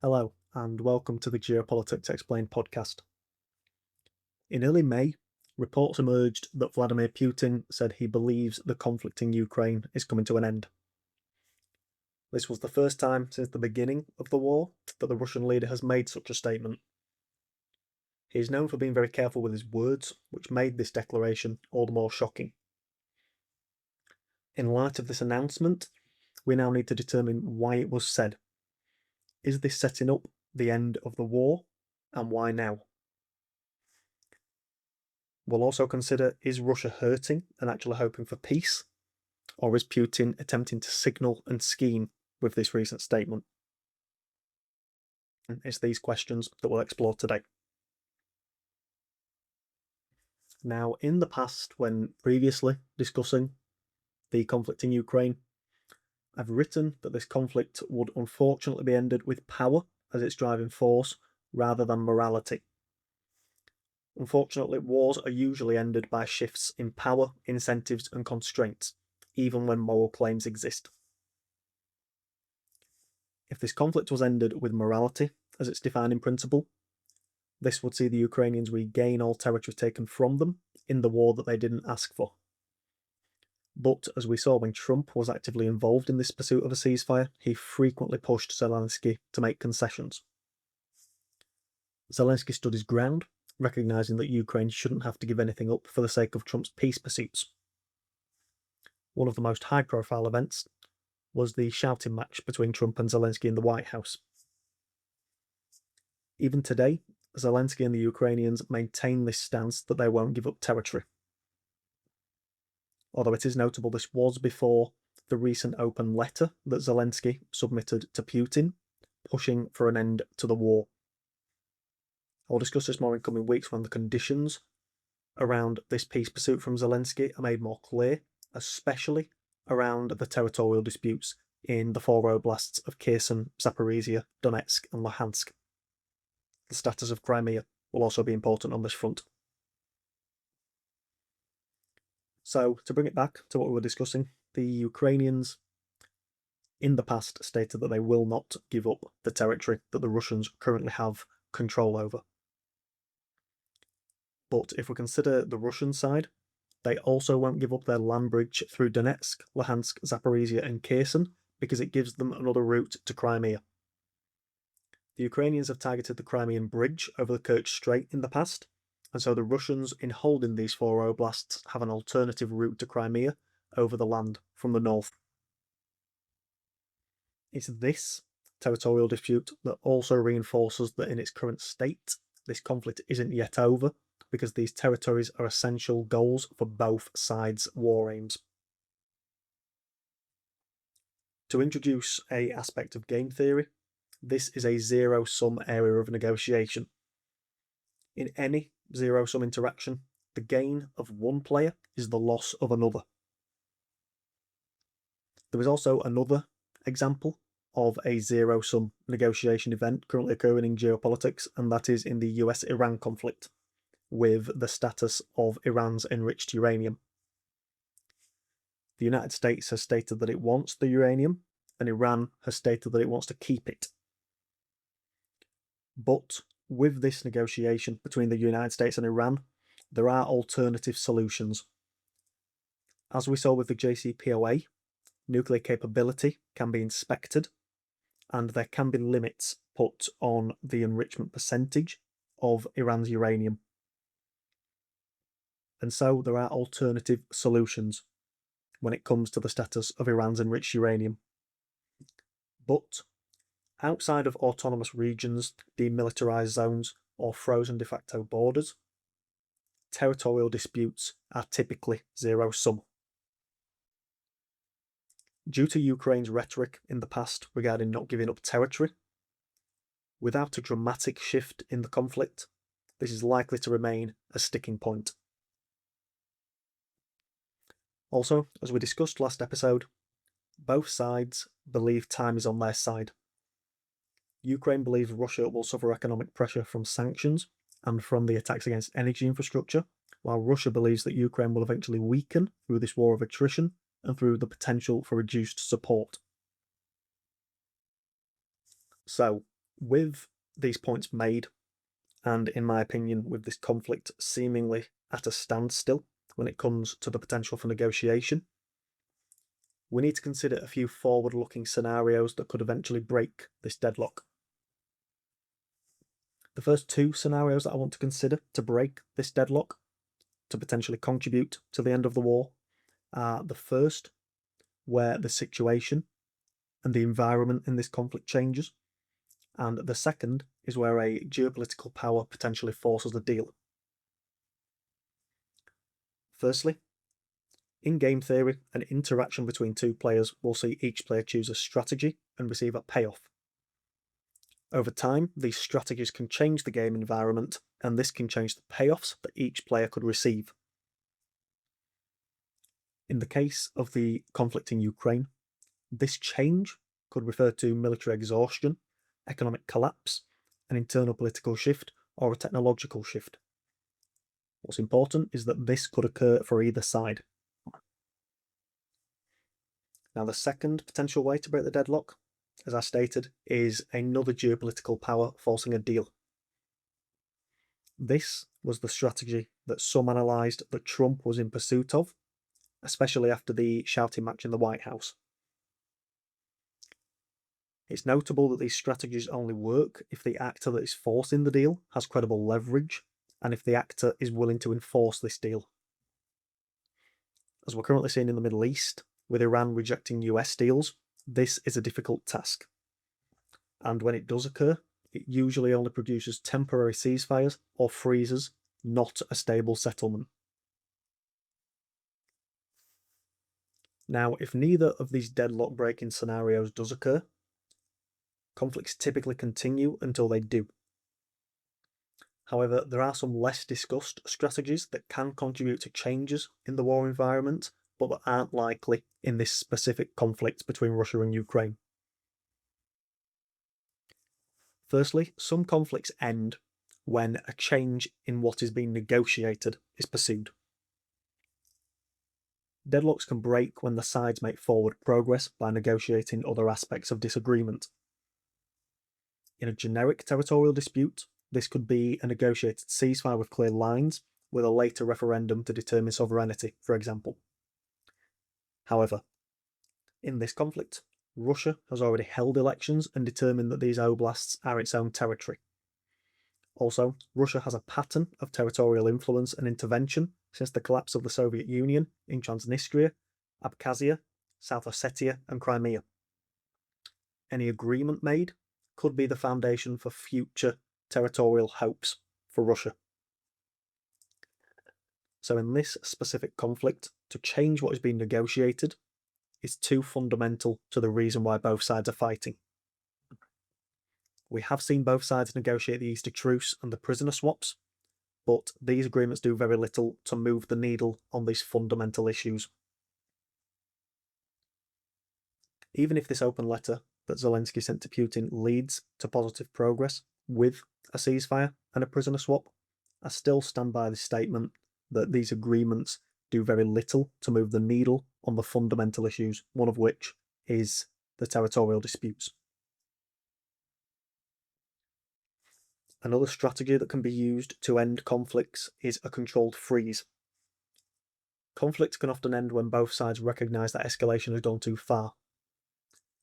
Hello, and welcome to the Geopolitics Explained podcast. In early May, reports emerged that Vladimir Putin said he believes the conflict in Ukraine is coming to an end. This was the first time since the beginning of the war that the Russian leader has made such a statement. He is known for being very careful with his words, which made this declaration all the more shocking. In light of this announcement, we now need to determine why it was said. Is this setting up the end of the war, and why now? We'll also consider, is Russia hurting and actually hoping for peace? Or is Putin attempting to signal and scheme with this recent statement? And it's these questions that we'll explore today. Now, in the past, when previously discussing the conflict in Ukraine, I've written that this conflict would unfortunately be ended with power as its driving force rather than morality. Unfortunately, wars are usually ended by shifts in power, incentives, and constraints, even when moral claims exist. If this conflict was ended with morality as its defining principle, this would see the Ukrainians regain all territory taken from them in the war that they didn't ask for. But as we saw when Trump was actively involved in this pursuit of a ceasefire, he frequently pushed Zelensky to make concessions. Zelensky stood his ground, recognising that Ukraine shouldn't have to give anything up for the sake of Trump's peace pursuits. One of the most high-profile events was the shouting match between Trump and Zelensky in the White House. Even today, Zelensky and the Ukrainians maintain this stance that they won't give up territory. Although it is notable this was before the recent open letter that Zelensky submitted to Putin, pushing for an end to the war. I'll discuss this more in coming weeks when the conditions around this peace pursuit from Zelensky are made more clear, especially around the territorial disputes in the four oblasts of Kherson, Zaporizhia, Donetsk, and Luhansk. The status of Crimea will also be important on this front. So, to bring it back to what we were discussing, the Ukrainians in the past stated that they will not give up the territory that the Russians currently have control over. But if we consider the Russian side, they also won't give up their land bridge through Donetsk, Luhansk, Zaporizhia, and Kherson because it gives them another route to Crimea. The Ukrainians have targeted the Crimean Bridge over the Kerch Strait in the past, and so the Russians, in holding these four oblasts, have an alternative route to Crimea over the land from the north. It's this territorial dispute that also reinforces that in its current state, this conflict isn't yet over, because these territories are essential goals for both sides' war aims. To introduce an aspect of game theory, this is a zero-sum area of negotiation. In any zero-sum interaction, the gain of one player is the loss of another. There is also another example of a zero-sum negotiation event currently occurring in geopolitics, and that is in the US-Iran conflict, with the status of Iran's enriched uranium. The United States has stated that it wants the uranium, and Iran has stated that it wants to keep it. But with this negotiation between the United States and Iran, there are alternative solutions. As we saw with the JCPOA, nuclear capability can be inspected, and there can be limits put on the enrichment percentage of Iran's uranium. And so there are alternative solutions when it comes to the status of Iran's enriched uranium. But outside of autonomous regions, demilitarized zones, or frozen de facto borders, territorial disputes are typically zero-sum. Due to Ukraine's rhetoric in the past regarding not giving up territory, without a dramatic shift in the conflict, this is likely to remain a sticking point. Also, as we discussed last episode, both sides believe time is on their side. Ukraine believes Russia will suffer economic pressure from sanctions and from the attacks against energy infrastructure, while Russia believes that Ukraine will eventually weaken through this war of attrition and through the potential for reduced support. So, With these points made, and in my opinion, with this conflict seemingly at a standstill when it comes to the potential for negotiation, we need to consider a few forward-looking scenarios that could eventually break this deadlock. The first two scenarios that I want to consider to break this deadlock, to potentially contribute to the end of the war, are the first, where the situation and the environment in this conflict changes, and the second is where a geopolitical power potentially forces a deal. Firstly, in game theory, an interaction between two players will see each player choose a strategy and receive a payoff. Over time, these strategies can change the game environment, and this can change the payoffs that each player could receive. In the case of the conflict in Ukraine, this change could refer to military exhaustion, economic collapse, an internal political shift, or a technological shift. What's important is that this could occur for either side. Now, the second potential way to break the deadlock, as I stated, is another geopolitical power forcing a deal. This was the strategy that some analysed that Trump was in pursuit of, especially after the shouting match in the White House. It's notable that these strategies only work if the actor that is forcing the deal has credible leverage, and if the actor is willing to enforce this deal. As we're currently seeing in the Middle East, with Iran rejecting US deals, this is a difficult task. And when it does occur, it usually only produces temporary ceasefires or freezes, not a stable settlement. Now, if neither of these deadlock breaking scenarios does occur, conflicts typically continue until they do. However, there are some less discussed strategies that can contribute to changes in the war environment, but that aren't likely in this specific conflict between Russia and Ukraine. Firstly, some conflicts end when a change in what is being negotiated is pursued. Deadlocks can break when the sides make forward progress by negotiating other aspects of disagreement. In a generic territorial dispute, this could be a negotiated ceasefire with clear lines, with a later referendum to determine sovereignty, for example. However, in this conflict, Russia has already held elections and determined that these oblasts are its own territory. Also, Russia has a pattern of territorial influence and intervention since the collapse of the Soviet Union in Transnistria, Abkhazia, South Ossetia, and Crimea. Any agreement made could be the foundation for future territorial hopes for Russia. So in this specific conflict, to change what is being negotiated is too fundamental to the reason why both sides are fighting. We have seen both sides negotiate the Easter truce and the prisoner swaps, but these agreements do very little to move the needle on these fundamental issues. Even if this open letter that Zelensky sent to Putin leads to positive progress with a ceasefire and a prisoner swap, I still stand by the statement that these agreements do very little to move the needle on the fundamental issues, one of which is the territorial disputes. Another strategy that can be used to end conflicts is a controlled freeze. Conflicts can often end when both sides recognise that escalation has gone too far.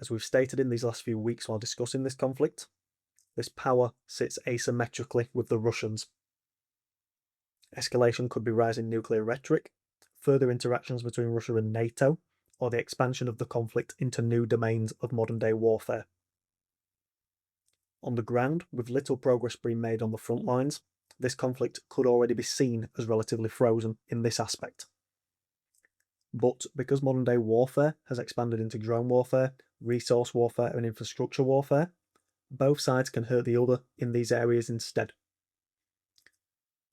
As we've stated in these last few weeks while discussing this conflict, this power sits asymmetrically with the Russians. Escalation could be rising nuclear rhetoric, further interactions between Russia and NATO, or the expansion of the conflict into new domains of modern-day warfare. On the ground, with little progress being made on the front lines, this conflict could already be seen as relatively frozen in this aspect. But because modern-day warfare has expanded into drone warfare, resource warfare, and infrastructure warfare, both sides can hurt the other in these areas instead.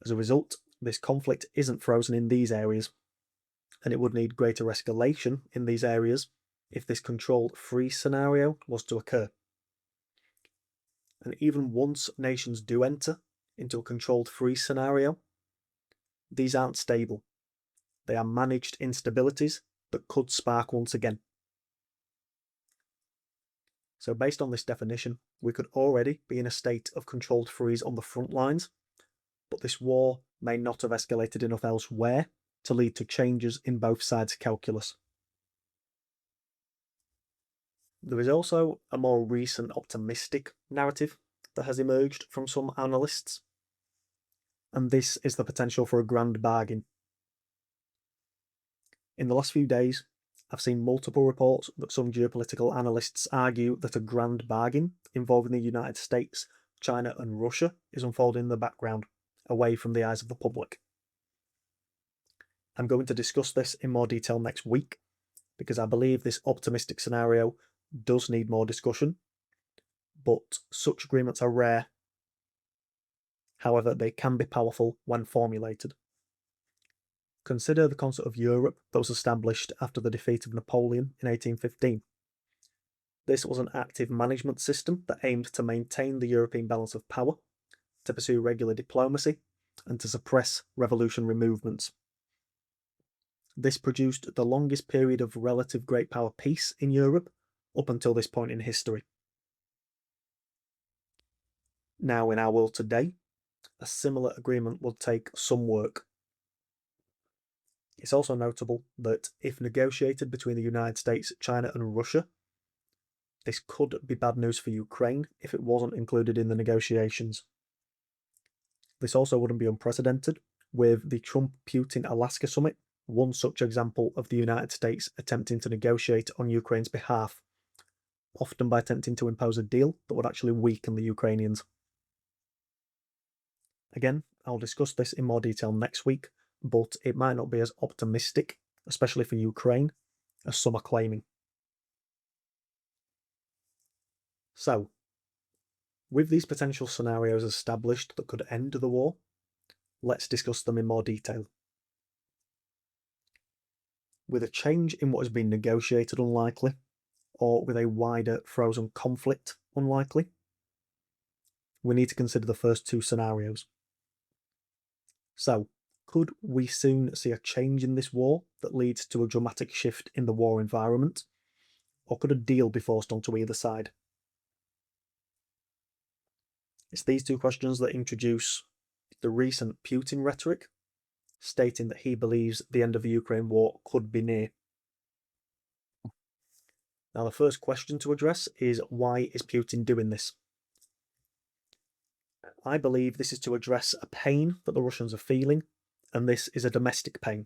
As a result, this conflict isn't frozen in these areas, and it would need greater escalation in these areas if this controlled freeze scenario was to occur. And even once nations do enter into a controlled freeze scenario, these aren't stable. They are managed instabilities that could spark once again. So based on this definition, we could already be in a state of controlled freeze on the front lines, but this war may not have escalated enough elsewhere to lead to changes in both sides' calculus. There is also a more recent optimistic narrative that has emerged from some analysts, and this is the potential for a grand bargain. In the last few days, I've seen multiple reports that some geopolitical analysts argue that a grand bargain involving the United States, China, and Russia is unfolding in the background, away from the eyes of the public. I'm going to discuss this in more detail next week, because I believe this optimistic scenario does need more discussion, but such agreements are rare. However, they can be powerful when formulated. Consider the concept of Europe that was established after the defeat of Napoleon in 1815. This was an active management system that aimed to maintain the European balance of power, to pursue regular diplomacy, and to suppress revolutionary movements. This produced the longest period of relative great power peace in Europe up until this point in history. Now, in our world today, a similar agreement would take some work. It's also notable that if negotiated between the United States, China, and Russia, this could be bad news for Ukraine if it wasn't included in the negotiations. This also wouldn't be unprecedented, with the Trump-Putin Alaska summit one such example of the United States attempting to negotiate on Ukraine's behalf, often by attempting to impose a deal that would actually weaken the Ukrainians. Again, I'll discuss this in more detail next week, but it might not be as optimistic, especially for Ukraine, as some are claiming. So, with these potential scenarios established that could end the war, let's discuss them in more detail. With a change in what has been negotiated unlikely, or with a wider frozen conflict unlikely, we need to consider the first two scenarios. So, could we soon see a change in this war that leads to a dramatic shift in the war environment? Or could a deal be forced onto either side? It's these two questions that introduce the recent Putin rhetoric, stating that he believes the end of the Ukraine war could be near. Now, the first question to address is, why is Putin doing this? I believe this is to address a pain that the Russians are feeling, and this is a domestic pain.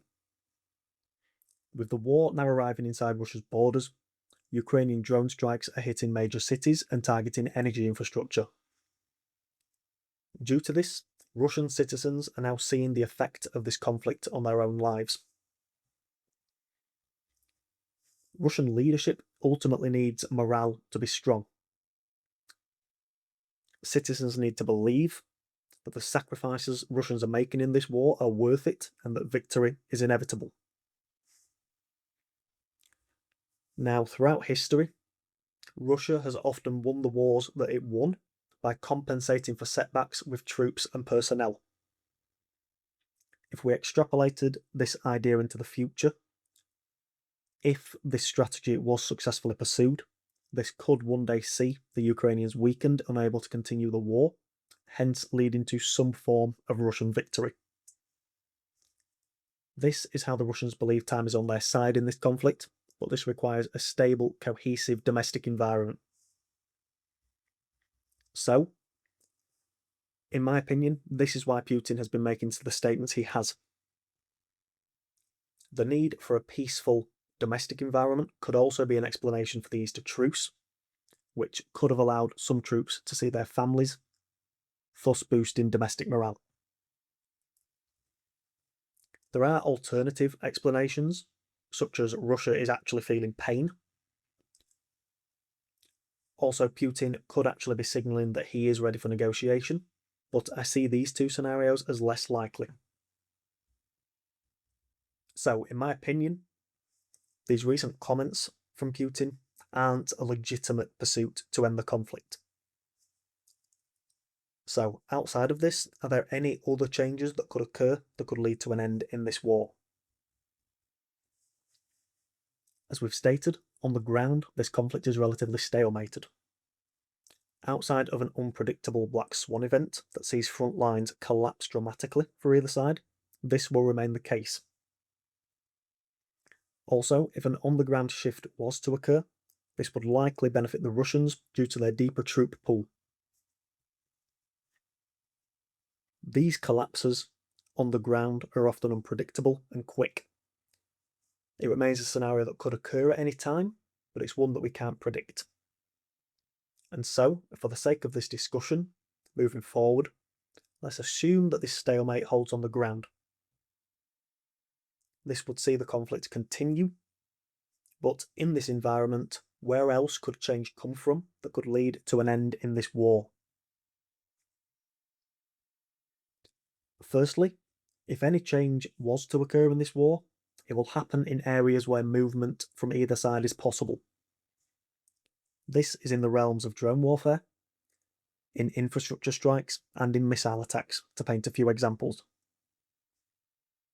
With the war now arriving inside Russia's borders, Ukrainian drone strikes are hitting major cities and targeting energy infrastructure. Due to this, Russian citizens are now seeing the effect of this conflict on their own lives. Russian leadership ultimately needs morale to be strong. Citizens need to believe that the sacrifices Russians are making in this war are worth it and that victory is inevitable. Now, throughout history, Russia has often won the wars that it won by compensating for setbacks with troops and personnel. If we extrapolated this idea into the future, if this strategy was successfully pursued, this could one day see the Ukrainians weakened, unable to continue the war, hence leading to some form of Russian victory. This is how the Russians believe time is on their side in this conflict, but this requires a stable, cohesive domestic environment. So, in my opinion, this is why Putin has been making the statements he has. The need for a peaceful domestic environment could also be an explanation for the Easter truce, which could have allowed some troops to see their families, thus boosting domestic morale. There are alternative explanations, such as Russia is actually feeling pain. Also, Putin could actually be signalling that he is ready for negotiation, but I see these two scenarios as less likely. So, in my opinion, these recent comments from Putin aren't a legitimate pursuit to end the conflict. So, outside of this, are there any other changes that could occur that could lead to an end in this war? As we've stated, on the ground, this conflict is relatively stalemated. Outside of an unpredictable black swan event that sees front lines collapse dramatically for either side, this will remain the case. Also, if an on-the-ground shift was to occur, this would likely benefit the Russians due to their deeper troop pool. These collapses on the ground are often unpredictable and quick. It remains a scenario that could occur at any time, but it's one that we can't predict. And so, for the sake of this discussion, moving forward, let's assume that this stalemate holds on the ground. This would see the conflict continue, but in this environment, where else could change come from that could lead to an end in this war? Firstly, if any change was to occur in this war, it will happen in areas where movement from either side is possible. This is in the realms of drone warfare, in infrastructure strikes, and in missile attacks, to paint a few examples.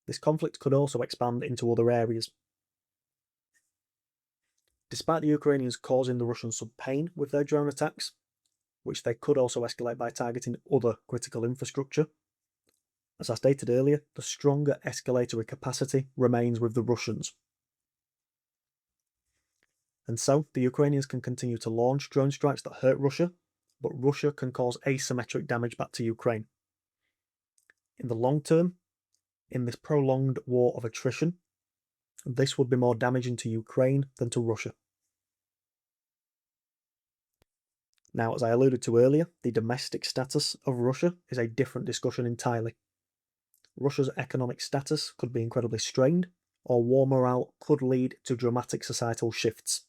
This conflict could also expand into other areas. Despite the Ukrainians causing the Russians some pain with their drone attacks, which they could also escalate by targeting other critical infrastructure, as I stated earlier, the stronger escalatory capacity remains with the Russians. And so, the Ukrainians can continue to launch drone strikes that hurt Russia, but Russia can cause asymmetric damage back to Ukraine. In the long term, in this prolonged war of attrition, this would be more damaging to Ukraine than to Russia. Now, as I alluded to earlier, the domestic status of Russia is a different discussion entirely. Russia's economic status could be incredibly strained, or war morale could lead to dramatic societal shifts.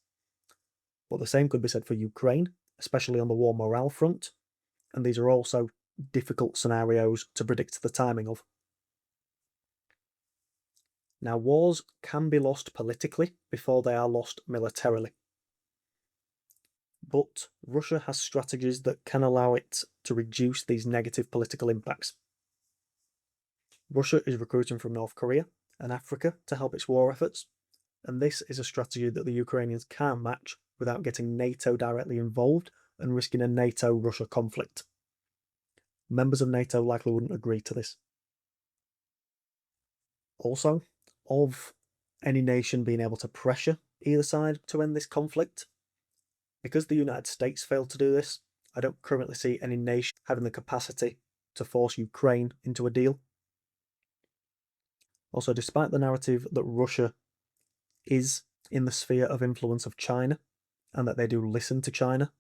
But the same could be said for Ukraine, especially on the war morale front, and these are also difficult scenarios to predict the timing of. Now, wars can be lost politically before they are lost militarily. But Russia has strategies that can allow it to reduce these negative political impacts. Russia is recruiting from North Korea and Africa to help its war efforts, and this is a strategy that the Ukrainians can match without getting NATO directly involved and risking a NATO-Russia conflict. Members of NATO likely wouldn't agree to this. Also, of any nation being able to pressure either side to end this conflict, because the United States failed to do this, I don't currently see any nation having the capacity to force Ukraine into a deal. Also, despite the narrative that Russia is in the sphere of influence of China, and that they do listen to China,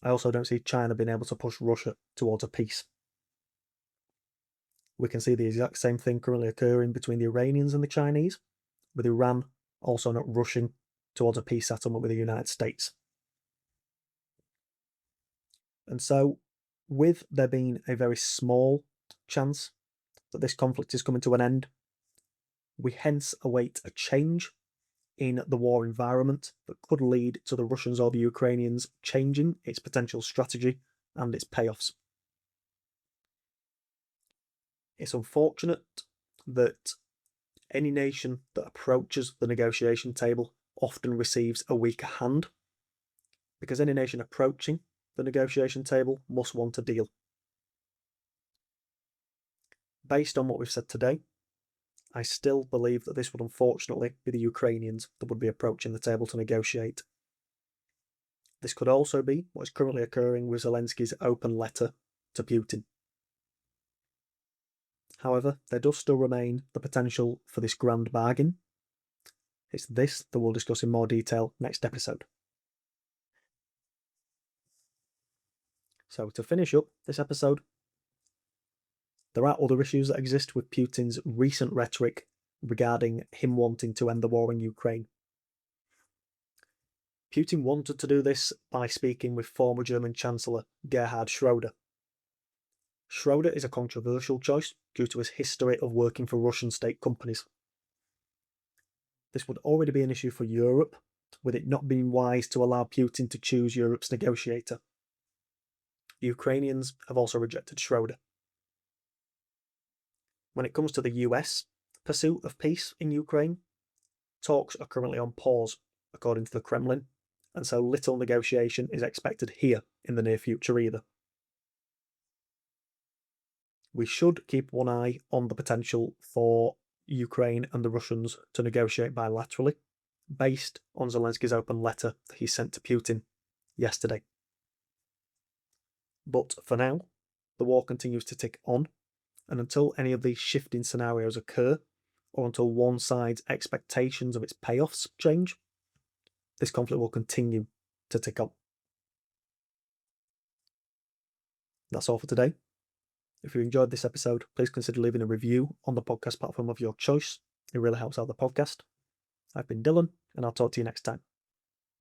I also don't see China being able to push Russia towards a peace. We can see the exact same thing currently occurring between the Iranians and the Chinese, with Iran also not rushing towards a peace settlement with the United States. And so, with there being a very small chance that this conflict is coming to an end, we hence await a change in the war environment that could lead to the Russians or the Ukrainians changing its potential strategy and its payoffs. It's unfortunate that any nation that approaches the negotiation table often receives a weaker hand, because any nation approaching the negotiation table must want a deal. Based on what we've said today, I still believe that this would unfortunately be the Ukrainians that would be approaching the table to negotiate. This could also be what is currently occurring with Zelensky's open letter to Putin. However, there does still remain the potential for this grand bargain. It's this that we'll discuss in more detail next episode. So, to finish up this episode, there are other issues that exist with Putin's recent rhetoric regarding him wanting to end the war in Ukraine. Putin wanted to do this by speaking with former German Chancellor Gerhard Schroeder. Schroeder is a controversial choice due to his history of working for Russian state companies. This would already be an issue for Europe, with it not being wise to allow Putin to choose Europe's negotiator. The Ukrainians have also rejected Schroeder. When it comes to the US pursuit of peace in Ukraine, talks are currently on pause, according to the Kremlin, and so little negotiation is expected here in the near future either. We should keep one eye on the potential for Ukraine and the Russians to negotiate bilaterally, based on Zelensky's open letter that he sent to Putin yesterday. But for now, the war continues to tick on, and until any of these shifting scenarios occur, or until one side's expectations of its payoffs change, this conflict will continue to tick on. That's all for today. If you enjoyed this episode, please consider leaving a review on the podcast platform of your choice. It really helps out the podcast. I've been Dylan, and I'll talk to you next time.